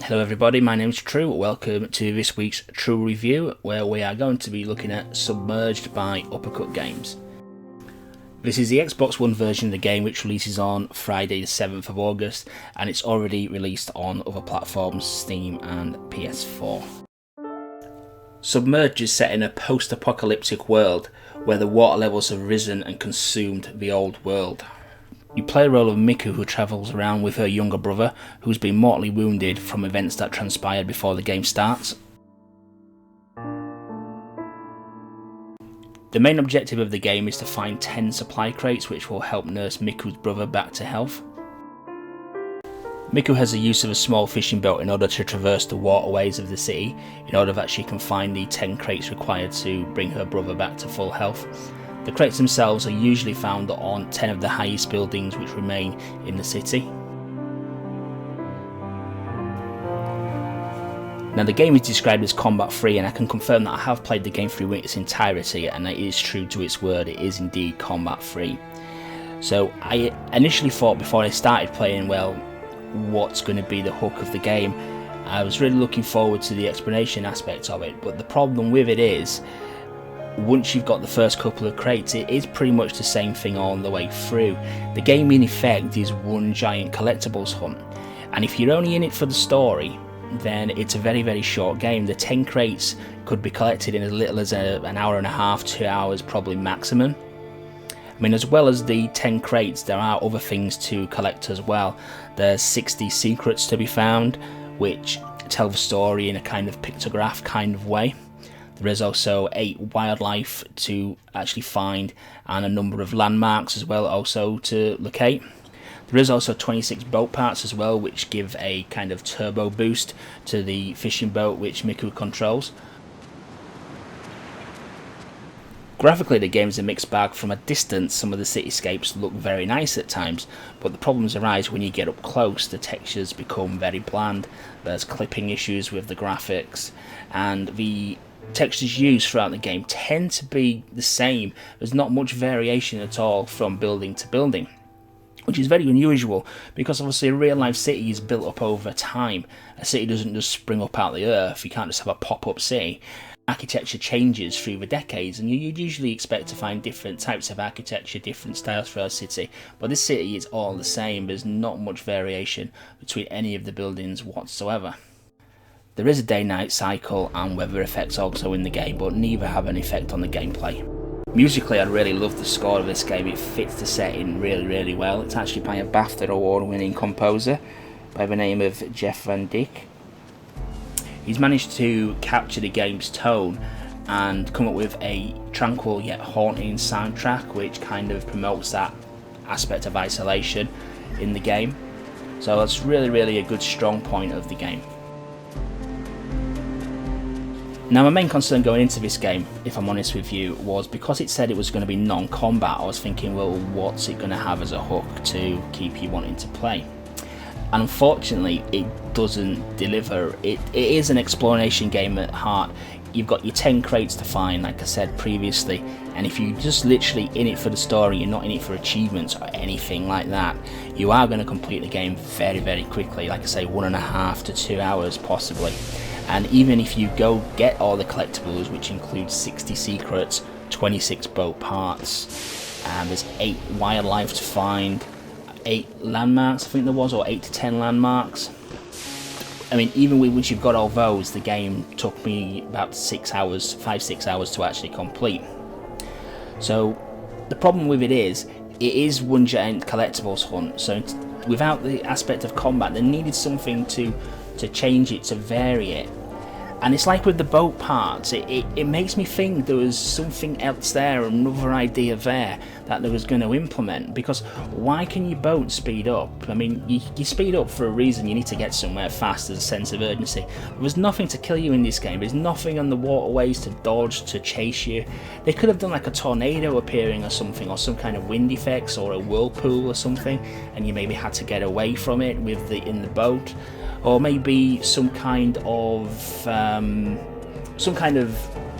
Hello everybody, my name is True. Welcome to this week's True Review, where we are going to be looking at Submerged by Uppercut Games. This is the Xbox One version of the game, which releases on Friday the 7th of August, and it's already released on other platforms, Steam and PS4. Submerged is set in a post-apocalyptic world where the water levels have risen and consumed the old world. You play the role of Miku, who travels around with her younger brother, who's been mortally wounded from events that transpired before the game starts. The main objective of the game is to find 10 supply crates which will help nurse Miku's brother back to health. Miku has the use of a small fishing boat in order to traverse the waterways of the city, in order that she can find the 10 crates required to bring her brother back to full health. The crates themselves are usually found on 10 of the highest buildings which remain in the city. Now, the game is described as combat free, and I can confirm that I have played the game through its entirety, and it is true to its word, it is indeed combat free. So I initially thought before I started playing, well, what's going to be the hook of the game? I was really looking forward to the exploration aspect of it, but the problem with it is, once you've got the first couple of crates, it is pretty much the same thing all the way through. The game in effect is one giant collectibles hunt, and if you're only in it for the story, then it's a very short game. The 10 crates could be collected in as little as an hour and a half, 2 hours probably maximum. I mean, as well as the 10 crates, there are other things to collect as well. There's 60 secrets to be found, which tell the story in a kind of pictograph kind of way. There is also 8 wildlife to actually find, and a number of landmarks as well also to locate. There is also 26 boat parts as well, which give a kind of turbo boost to the fishing boat which Miku controls. Graphically, the game is a mixed bag. From a distance, some of the cityscapes look very nice at times, but the problems arise when you get up close. The textures become very bland, there's clipping issues with the graphics, and the textures used throughout the game tend to be the same. There's not much variation at all from building to building, which is very unusual, because obviously a real life city is built up over time. A city doesn't just spring up out of the earth. You can't just have a pop-up city. Architecture changes through the decades, and you'd usually expect to find different types of architecture, different styles for a city, but this city is all the same. There's not much variation between any of the buildings whatsoever. There is a day-night cycle and weather effects also in the game, but neither have an effect on the gameplay. Musically, I really love the score of this game. It fits the setting really well. It's actually by a BAFTA award-winning composer by the name of Jeff Van Dyck. He's managed to capture the game's tone and come up with a tranquil yet haunting soundtrack, which kind of promotes that aspect of isolation in the game. So that's really a good strong point of the game. Now, my main concern going into this game, if I'm honest with you, was because it said it was going to be non-combat. I was thinking, well, what's it going to have as a hook to keep you wanting to play? And unfortunately, it doesn't deliver. It is an exploration game at heart. You've got your 10 crates to find, like I said previously, and if you're just literally in it for the story, you're not in it for achievements or anything like that, you are going to complete the game very quickly. Like I say, 1.5 to 2 hours possibly. And even if you go get all the collectibles, which include 60 secrets, 26 boat parts, and there's 8 wildlife to find, 8 landmarks I think there was, or 8 to 10 landmarks. I mean, even once you've got all those, the game took me about 5-6 hours to actually complete. So the problem with it is one giant collectibles hunt. So without the aspect of combat, they needed something to change it, to vary it. And it's like with the boat parts, it makes me think there was something else there, another idea there that they was going to implement. Because why can your boat speed up? I mean, you speed up for a reason. You need to get somewhere fast. There's a sense of urgency. There's nothing to kill you in this game. There's nothing on the waterways to dodge, to chase you. They could have done like a tornado appearing or something, or some kind of wind effects, or a whirlpool or something, and you maybe had to get away from it in the boat. Or maybe some kind of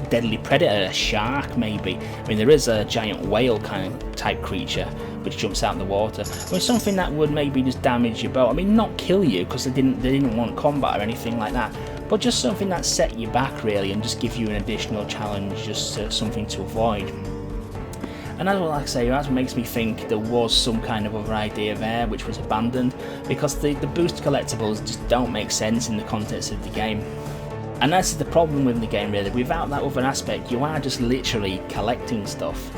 deadly predator, a shark maybe. I mean, there is a giant whale kind of type creature, which jumps out in the water. But something that would maybe just damage your boat. I mean, not kill you, because they didn't want combat or anything like that, but just something that set you back really and just give you an additional challenge, just something to avoid. And as well, like I say, that makes me think there was some kind of other idea there which was abandoned, because the boost collectibles just don't make sense in the context of the game. And that's the problem with the game really. Without that other aspect, you are just literally collecting stuff.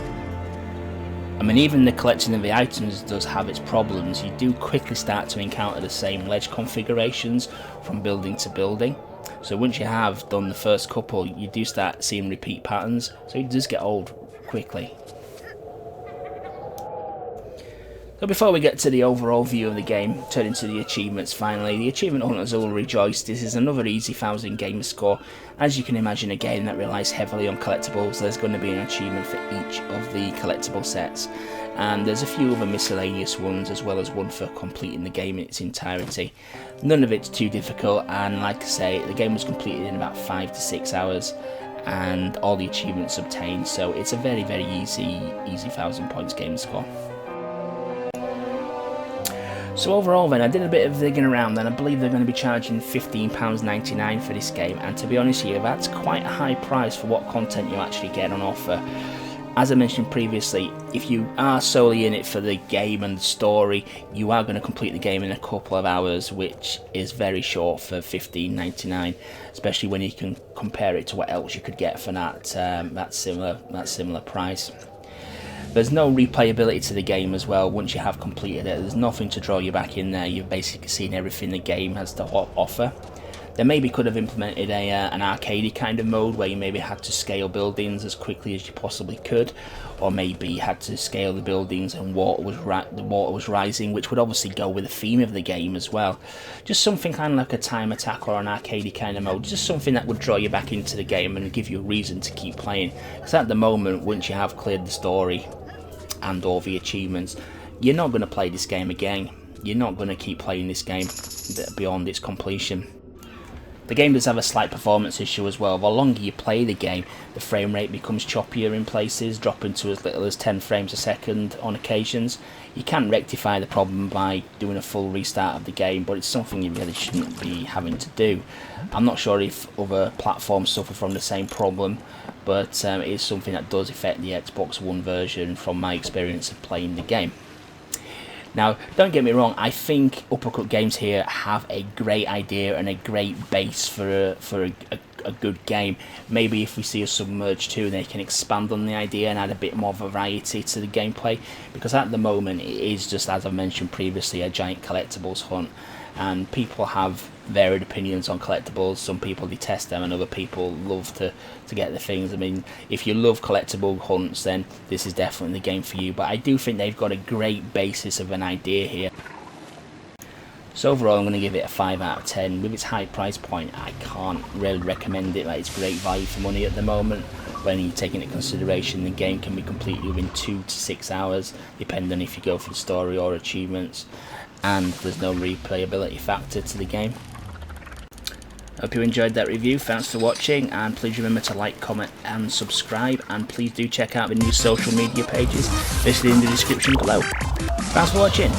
I mean, even the collecting of the items does have its problems. You do quickly start to encounter the same ledge configurations from building to building. So once you have done the first couple, you do start seeing repeat patterns, so it does get old quickly. So before we get to the overall view of the game, turning to the achievements finally, the achievement hunters will rejoice. This is another easy 1000 gamer score. As you can imagine, a game that relies heavily on collectibles, there's going to be an achievement for each of the collectible sets. And there's a few other miscellaneous ones, as well as one for completing the game in its entirety. None of it's too difficult, and like I say, the game was completed in about 5 to 6 hours, and all the achievements obtained, so it's a very easy 1000 points gamer score. So overall then, I did a bit of digging around and I believe they're going to be charging £15.99 for this game, and to be honest with you, that's quite a high price for what content you actually get on offer. As I mentioned previously, if you are solely in it for the game and the story, you are going to complete the game in a couple of hours, which is very short for £15.99, especially when you can compare it to what else you could get for that similar price. There's no replayability to the game as well. Once you have completed it, there's nothing to draw you back in there. You've basically seen everything the game has to offer. They maybe could have implemented an arcadey kind of mode where you maybe had to scale buildings as quickly as you possibly could, or maybe you had to scale the buildings and the water was rising, which would obviously go with the theme of the game as well. Just something kind of like a time attack or an arcadey kind of mode, just something that would draw you back into the game and give you a reason to keep playing. Because at the moment, once you have cleared the story and all the achievements, you're not going to play this game again. You're not going to keep playing this game beyond its completion. The game does have a slight performance issue as well. The longer you play the game, the frame rate becomes choppier in places, dropping to as little as 10 frames a second on occasions. You can rectify the problem by doing a full restart of the game, but it's something you really shouldn't be having to do. I'm not sure if other platforms suffer from the same problem, but it is something that does affect the Xbox One version from my experience of playing the game. Now, don't get me wrong, I think Uppercut Games here have a great idea and a great base for a good game. Maybe if we see a Submerged 2, they can expand on the idea and add a bit more variety to the gameplay, because at the moment it is just, as I've mentioned previously, a giant collectibles hunt, and people have varied opinions on collectibles. Some people detest them and other people love to get the things. I mean, if you love collectible hunts, then this is definitely the game for you, but I do think they've got a great basis of an idea here. So overall, I'm going to give it a 5 out of 10. With its high price point, I can't really recommend it. Like, it's great value for money at the moment. When you take into consideration the game can be completed within 2 to 6 hours, depending on if you go for the story or achievements, and there's no replayability factor to the game. Hope you enjoyed that review. Thanks for watching, and please remember to like, comment and subscribe, and please do check out the new social media pages listed in the description below. Thanks for watching.